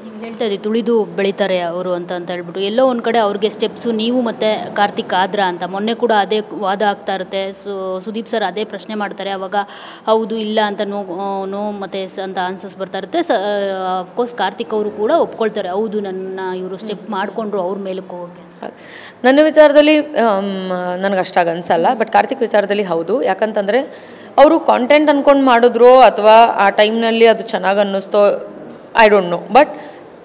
ನೀವು ಹೇಳ್ತಾ ಇದ್ದೀವಿ ತುಳಿದು ಬೆಳೀತಾರೆ ಅವರು ಅಂತ ಹೇಳ್ಬಿಟ್ಟು ಎಲ್ಲೋ ಒಂದು ಕಡೆ ಅವ್ರಿಗೆ ಸ್ಟೆಪ್ಸು ನೀವು ಮತ್ತು ಕಾರ್ತಿಕ್ ಆದ್ರ ಅಂತ ಮೊನ್ನೆ ಕೂಡ ಅದೇ ವಾದ ಆಗ್ತಾ ಇರುತ್ತೆ. ಸುದೀಪ್ ಸರ್ ಅದೇ ಪ್ರಶ್ನೆ ಮಾಡ್ತಾರೆ. ಅವಾಗ ಹೌದು ಇಲ್ಲ ಅಂತ ನೋ ಮತ್ತು ಅಂತ ಆನ್ಸರ್ಸ್ ಬರ್ತಾ ಇರುತ್ತೆ. ಅಫ್ಕೋರ್ಸ್ ಕಾರ್ತಿಕ್ ಅವರು ಕೂಡ ಒಪ್ಕೊಳ್ತಾರೆ, ಹೌದು ನನ್ನ ಇವರು ಸ್ಟೆಪ್ ಮಾಡಿಕೊಂಡ್ರು ಅವ್ರ ಮೇಲಕ್ಕೆ ಹೋಗೋಕ್ಕೆ. ನನ್ನ ವಿಚಾರದಲ್ಲಿ ನನಗೆ ಅಷ್ಟಾಗಿ ಅನಿಸಲ್ಲ, ಬಟ್ ಕಾರ್ತಿಕ್ ವಿಚಾರದಲ್ಲಿ ಹೌದು. ಯಾಕಂತಂದರೆ ಅವರು ಕಾಂಟೆಂಟ್ ಅಂದ್ಕೊಂಡು ಮಾಡಿದ್ರು ಅಥವಾ ಆ ಟೈಮ್ನಲ್ಲಿ ಅದು ಚೆನ್ನಾಗಿ ಅನ್ನಿಸ್ತೋ I don't know. But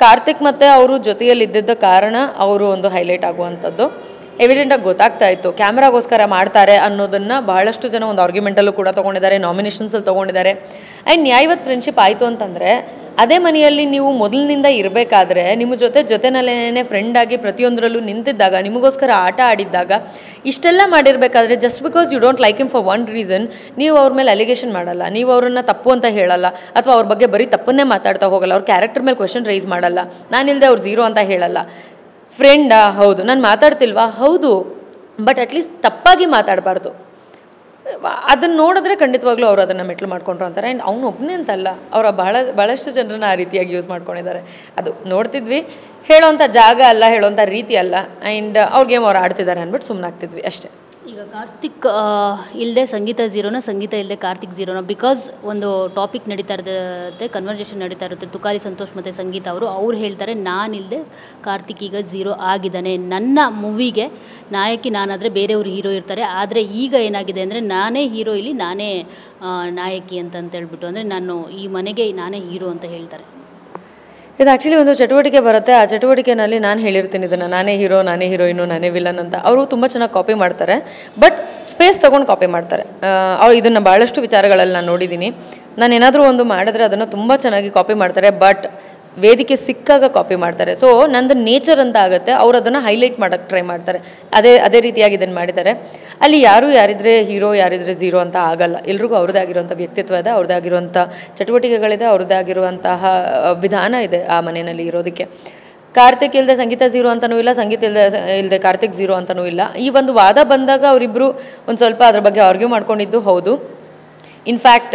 Karthik ಮತ್ತು ಅವರು ಜೊತೆಯಲ್ಲಿ ಇದ್ದಿದ್ದ ಕಾರಣ ಅವರು ಒಂದು ಹೈಲೈಟ್ ಆಗುವಂಥದ್ದು ಎವಿಡೆಂಟಾಗಿ ಗೊತ್ತಾಗ್ತಾ ಇತ್ತು. ಕ್ಯಾಮ್ರಾಗೋಸ್ಕರ ಮಾಡ್ತಾರೆ ಅನ್ನೋದನ್ನು ಬಹಳಷ್ಟು ಜನ ಒಂದು ಆರ್ಗ್ಯುಮೆಂಟಲ್ಲೂ ಕೂಡ ತೊಗೊಂಡಿದ್ದಾರೆ, ನಾಮಿನೇಷನ್ಸಲ್ಲಿ ತೊಗೊಂಡಿದ್ದಾರೆ. ಆ್ಯಂಡ್ ನ್ಯಾಯವತ್ತು ಫ್ರೆಂಡ್ಶಿಪ್ ಆಯಿತು ಅಂತಂದರೆ ಅದೇ ಮನೆಯಲ್ಲಿ ನೀವು ಮೊದಲಿನಿಂದ ಇರಬೇಕಾದ್ರೆ ನಿಮ್ಮ ಜೊತೆನಲ್ಲೇ ಫ್ರೆಂಡಾಗಿ ಪ್ರತಿಯೊಂದರಲ್ಲೂ ನಿಂತಿದ್ದಾಗ, ನಿಮಗೋಸ್ಕರ ಆಟ ಆಡಿದ್ದಾಗ, ಇಷ್ಟೆಲ್ಲ ಮಾಡಿರಬೇಕಾದ್ರೆ just because you don't like him for one reason ನೀವು ಅವ್ರ ಮೇಲೆ ಅಲಿಗೇಷನ್ ಮಾಡಲ್ಲ, ನೀವು ಅವ್ರನ್ನ ತಪ್ಪು ಅಂತ ಹೇಳಲ್ಲ, ಅಥವಾ ಅವ್ರ ಬಗ್ಗೆ ಬರೀ ತಪ್ಪನ್ನೇ ಮಾತಾಡ್ತಾ ಹೋಗಲ್ಲ, ಅವ್ರ ಕ್ಯಾರೆಕ್ಟರ್ ಮೇಲೆ ಕ್ವೆಶನ್ ರೈಸ್ ಮಾಡಲ್ಲ, ನಾನಿಲ್ಲದೆ ಅವ್ರು ಝೀರೋ ಅಂತ ಹೇಳಲ್ಲ. ಫ್ರೆಂಡಾ? ಹೌದು. ನಾನು ಮಾತಾಡ್ತಿಲ್ವಾ? ಹೌದು. ಬಟ್ ಅಟ್ಲೀಸ್ಟ್ ತಪ್ಪಾಗಿ ಮಾತಾಡಬಾರ್ದು. ಅದನ್ನು ನೋಡಿದ್ರೆ ಖಂಡಿತವಾಗ್ಲೂ ಅವರು ಅದನ್ನು ಮೆಟ್ಲು ಮಾಡ್ಕೊಂಡ್ರು ಅಂತಾರೆ. ಆ್ಯಂಡ್ ಅವನು ಒಬ್ಬನೇ ಅಂತಲ್ಲ, ಅವರ ಭಾಳಷ್ಟು ಜನರನ್ನ ಆ ರೀತಿಯಾಗಿ ಯೂಸ್ ಮಾಡ್ಕೊಂಡಿದ್ದಾರೆ. ಅದು ನೋಡ್ತಿದ್ವಿ. ಹೇಳೋವಂಥ ಜಾಗ ಅಲ್ಲ, ಹೇಳೋವಂಥ ರೀತಿ ಅಲ್ಲ. ಆ್ಯಂಡ್ ಅವ್ರ ಗೇಮ್ ಅವ್ರು ಆಡ್ತಿದ್ದಾರೆ ಅಂದ್ಬಿಟ್ಟು ಸುಮ್ಮನಾಗ್ತಿದ್ವಿ ಅಷ್ಟೇ. ಈಗ ಕಾರ್ತಿಕ್ ಇಲ್ಲದೆ ಸಂಗೀತ ಝೀರೋನ, ಸಂಗೀತ ಇಲ್ಲದೆ ಕಾರ್ತಿಕ್ ಝೀರೋನ? ಬಿಕಾಸ್ ಒಂದು ಟಾಪಿಕ್ ನಡೀತಾ ಇರುತ್ತೆ, ಕನ್ವರ್ಸೇಷನ್ ನಡೀತಾ ಇರುತ್ತೆ. ತುಕಾರಿ ಸಂತೋಷ್ ಮತ್ತು ಸಂಗೀತ ಅವ್ರು ಹೇಳ್ತಾರೆ, ನಾನಿಲ್ಲದೆ ಕಾರ್ತಿಕ್ ಈಗ ಝೀರೋ ಆಗಿದ್ದಾನೆ. ನನ್ನ ಮೂವಿಗೆ ನಾಯಕಿ ನಾನಾದರೆ ಬೇರೆಯವರು ಹೀರೋ ಇರ್ತಾರೆ, ಆದರೆ ಈಗ ಏನಾಗಿದೆ ಅಂದರೆ ನಾನೇ ಹೀರೋ, ಇಲ್ಲಿ ನಾನೇ ನಾಯಕಿ ಅಂತ ಹೇಳ್ಬಿಟ್ಟು, ಅಂದರೆ ನಾನು ಈ ಮನೆಗೆ ನಾನೇ ಹೀರೋ ಅಂತ ಹೇಳ್ತಾರೆ. ಇದು ಆ್ಯಕ್ಚುಲಿ ಒಂದು ಚಟುವಟಿಕೆ ಬರುತ್ತೆ. ಆ ಚಟುವಟಿಕೆನಲ್ಲಿ ನಾನು ಹೇಳಿರ್ತೀನಿ ಇದನ್ನು, ನಾನೇ ಹೀರೋ, ನಾನೇ ಹೀರೋಯಿನು, ನಾನೇ ವಿಲನ್ ಅಂತ. ಅವರು ತುಂಬ ಚೆನ್ನಾಗಿ ಕಾಪಿ ಮಾಡ್ತಾರೆ, ಬಟ್ ಸ್ಪೇಸ್ ತೊಗೊಂಡು ಕಾಪಿ ಮಾಡ್ತಾರೆ. ಅವ್ರು ಇದನ್ನು ಭಾಳಷ್ಟು ವಿಚಾರಗಳಲ್ಲಿ ನಾನು ನೋಡಿದ್ದೀನಿ. ನಾನು ಏನಾದರೂ ಒಂದು ಮಾಡಿದ್ರೆ ಅದನ್ನು ತುಂಬ ಚೆನ್ನಾಗಿ ಕಾಪಿ ಮಾಡ್ತಾರೆ, ಬಟ್ ವೇದಿಕೆ ಸಿಕ್ಕಾಗ ಕಾಪಿ ಮಾಡ್ತಾರೆ. ಸೊ ನಂದು ನೇಚರ್ ಅಂತ ಆಗುತ್ತೆ, ಅವ್ರು ಅದನ್ನು ಹೈಲೈಟ್ ಮಾಡೋಕ್ಕೆ ಟ್ರೈ ಮಾಡ್ತಾರೆ. ಅದೇ ರೀತಿಯಾಗಿ ಇದನ್ನು ಮಾಡಿದ್ದಾರೆ. ಅಲ್ಲಿ ಯಾರಿದ್ರೆ ಹೀರೋ, ಯಾರಿದ್ರೆ ಝೀರೋ ಅಂತ ಆಗಲ್ಲ. ಎಲ್ರಿಗೂ ಅವ್ರದ್ದೇ ಆಗಿರುವಂಥ ವ್ಯಕ್ತಿತ್ವ ಇದೆ, ಅವ್ರದ್ದೇ ಆಗಿರುವಂಥ ಚಟುವಟಿಕೆಗಳಿದೆ, ಅವ್ರದ್ದೇ ಆಗಿರುವಂತಹ ವಿಧಾನ ಇದೆ ಆ ಮನೆಯಲ್ಲಿ ಇರೋದಕ್ಕೆ. ಕಾರ್ತಿಕ್ ಇಲ್ಲದೆ ಸಂಗೀತ ಝೀರೋ ಅಂತನೂ ಇಲ್ಲ, ಸಂಗೀತ ಇಲ್ಲದೆ ಕಾರ್ತಿಕ್ ಝೀರೋ ಅಂತನೂ ಇಲ್ಲ. ಈ ಒಂದು ವಾದ ಬಂದಾಗ ಅವರಿಬ್ಬರು ಒಂದು ಸ್ವಲ್ಪ ಅದ್ರ ಬಗ್ಗೆ ಆರ್ಗ್ಯೂ ಮಾಡ್ಕೊಂಡಿದ್ದು ಹೌದು. ಇನ್ಫ್ಯಾಕ್ಟ್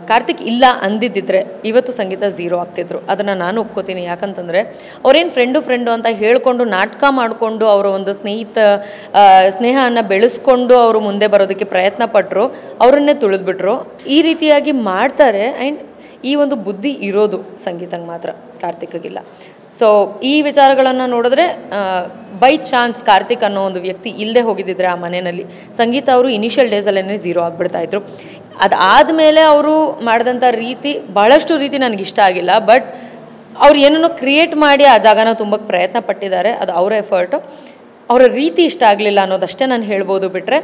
ಕಾರ್ತಿಕ್ ಇಲ್ಲ ಅಂದಿದ್ದಿದ್ರೆ ಇವತ್ತು ಸಂಗೀತ ಝೀರೋ ಆಗ್ತಿದ್ರು. ಅದನ್ನು ನಾನು ಒಪ್ಕೋತೀನಿ. ಯಾಕಂತಂದರೆ ಅವ್ರೇನು ಫ್ರೆಂಡು ಅಂತ ಹೇಳ್ಕೊಂಡು ನಾಟಕ ಮಾಡಿಕೊಂಡು ಅವರ ಒಂದು ಸ್ನೇಹವನ್ನು ಬೆಳೆಸ್ಕೊಂಡು ಅವರು ಮುಂದೆ ಬರೋದಕ್ಕೆ ಪ್ರಯತ್ನ ಪಟ್ಟರು, ಅವರನ್ನೇ ತುಳಿದ್ಬಿಟ್ರು. ಈ ರೀತಿಯಾಗಿ ಮಾಡ್ತಾರೆ. ಆ್ಯಂಡ್ ಈ ಒಂದು ಬುದ್ಧಿ ಇರೋದು ಸಂಗೀತಂಗೆ ಮಾತ್ರ, ಕಾರ್ತಿಕ್ಗಿಲ್ಲ. ಸೊ ಈ ವಿಚಾರಗಳನ್ನು ನೋಡಿದ್ರೆ ಬೈ ಚಾನ್ಸ್ ಕಾರ್ತಿಕ್ ಅನ್ನೋ ಒಂದು ವ್ಯಕ್ತಿ ಇಲ್ಲದೆ ಹೋಗಿದ್ದಿದ್ರೆ ಆ ಮನೆಯಲ್ಲಿ ಸಂಗೀತ ಅವರು ಇನಿಷಿಯಲ್ ಡೇಸಲ್ಲೇ ಝೀರೋ ಆಗಿಬಿಡ್ತಾಯಿದ್ರು. ಅದಾದಮೇಲೆ ಅವರು ಮಾಡಿದಂಥ ಭಾಳಷ್ಟು ರೀತಿ ನನಗಿಷ್ಟ ಆಗಿಲ್ಲ. ಬಟ್ ಅವ್ರು ಏನನ್ನೋ ಕ್ರಿಯೇಟ್ ಮಾಡಿ ಆ ಜಾಗನ ತುಂಬಕ್ಕೆ ಪ್ರಯತ್ನ ಪಟ್ಟಿದ್ದಾರೆ, ಅದು ಅವರ ಎಫರ್ಟು. ಅವರ ರೀತಿ ಇಷ್ಟ ಆಗಲಿಲ್ಲ ಅನ್ನೋದಷ್ಟೇ ನಾನು ಹೇಳ್ಬೋದು. ಬಿಟ್ಟರೆ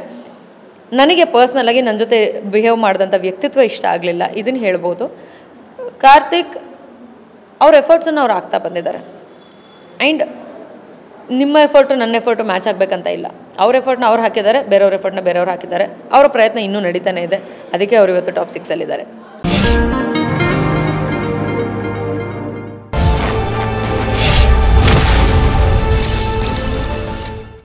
ನನಗೆ ಪರ್ಸ್ನಲಾಗಿ ನನ್ನ ಜೊತೆ ಬಿಹೇವ್ ಮಾಡಿದಂಥ ವ್ಯಕ್ತಿತ್ವ ಇಷ್ಟ ಆಗಲಿಲ್ಲ, ಇದನ್ನು ಹೇಳ್ಬೋದು. ಕಾರ್ತಿಕ್ ಅವ್ರ ಎಫರ್ಟ್ಸನ್ನು ಅವ್ರು ಆಗ್ತಾ ಬಂದಿದ್ದಾರೆ. ಆ್ಯಂಡ್ ನಿಮ್ಮ ಎಫರ್ಟು ನನ್ನ ಎಫರ್ಟು ಮ್ಯಾಚ್ ಆಗಬೇಕಂತ ಇಲ್ಲ. ಅವ್ರ ಎಫರ್ಟ್ನ ಅವ್ರು ಹಾಕಿದ್ದಾರೆ, ಬೇರೆಯವ್ರ ಎಫರ್ಟ್ನ ಬೇರೆಯವ್ರು ಹಾಕಿದ್ದಾರೆ. ಅವರ ಪ್ರಯತ್ನ ಇನ್ನೂ ನಡೀತಾನೆ ಇದೆ. ಅದಕ್ಕೆ ಅವರು ಇವತ್ತು ಟಾಪ್ 6 ಅಲ್ಲಿದ್ದಾರೆ.